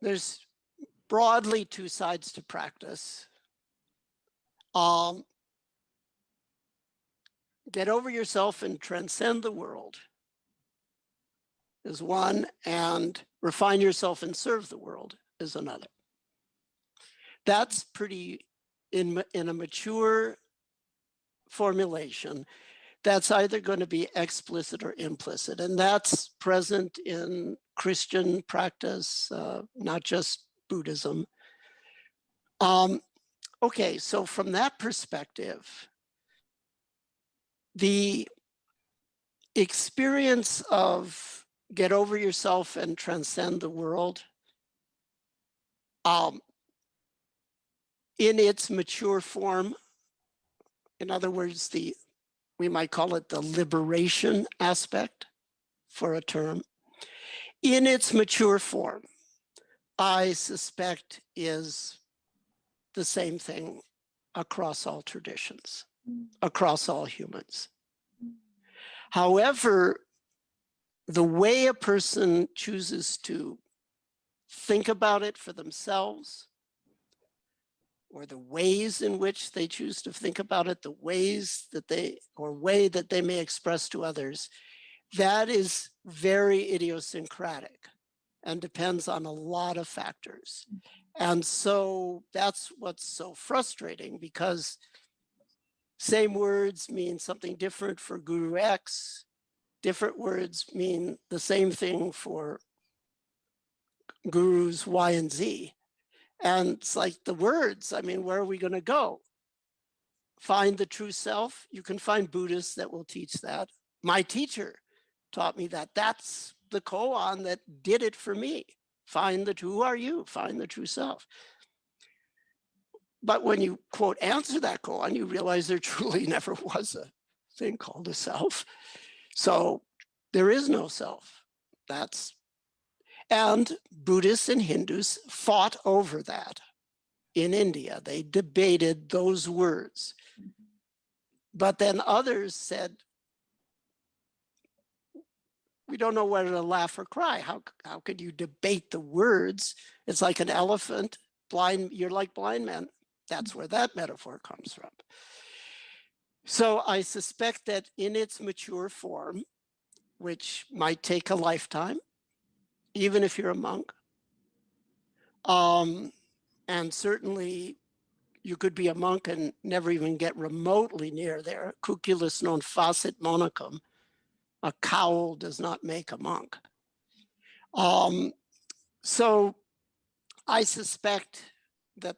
there's broadly two sides to practice. Get over yourself and transcend the world is one, and refine yourself and serve the world is another. That's pretty, in a mature formulation, that's either going to be explicit or implicit, and that's present in Christian practice, not just Buddhism. Okay, so from that perspective, the experience of get over yourself and transcend the world, in its mature form, in other words, we might call it the liberation aspect for a term, in its mature form, I suspect is the same thing across all traditions, across all humans. However, the way a person chooses to think about it for themselves, or the ways in which they choose to think about it, the ways that way that they may express to others, that is very idiosyncratic and depends on a lot of factors. And so that's what's so frustrating, because same words mean something different for Guru X, different words mean the same thing for gurus Y and Z. And it's like the words, I mean, where are we going to go? Find the true self. You can find Buddhists that will teach that. My teacher taught me that. That's the koan that did it for me. Who are you? Find the true self. But when you, quote, answer that koan, you realize there truly never was a thing called a self. So there is no self. And Buddhists and Hindus fought over that in India. They debated those words. But then others said, we don't know whether to laugh or cry. How could you debate the words? It's like an elephant, blind, you're like blind men. That's where that metaphor comes from. So I suspect that in its mature form, which might take a lifetime, even if you're a monk, and certainly you could be a monk and never even get remotely near there. Cuculus non facit monachum. A cowl does not make a monk. So I suspect that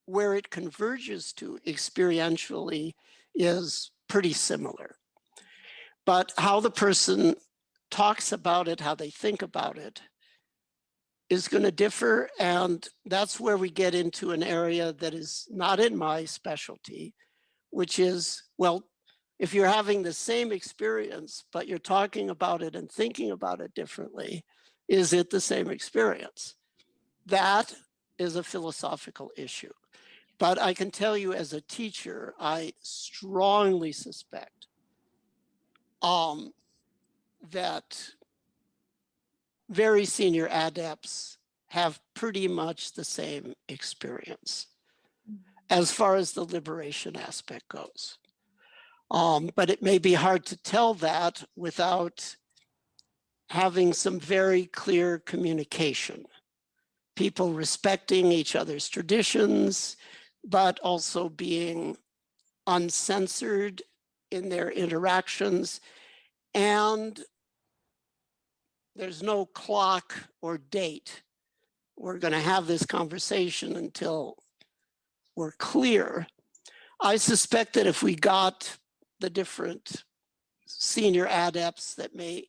where it converges to experientially is pretty similar. But how the person talks about it, how they think about it, is going to differ. And that's where we get into an area that is not in my specialty, which is, well, if you're having the same experience, but you're talking about it and thinking about it differently, is it the same experience? That is a philosophical issue. But I can tell you as a teacher, I strongly suspect that very senior adepts have pretty much the same experience as far as the liberation aspect goes. But it may be hard to tell that without having some very clear communication. People respecting each other's traditions, but also being uncensored in their interactions. And there's no clock or date. We're going to have this conversation until we're clear. I suspect that if we got the different senior adepts that may,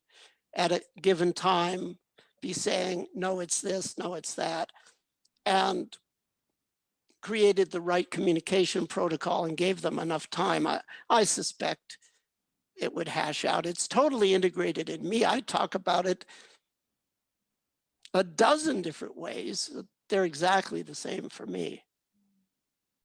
at a given time, be saying, no, it's this, no, it's that, and created the right communication protocol and gave them enough time, I suspect it would hash out. It's totally integrated in me. I talk about it a dozen different ways. They're exactly the same for me.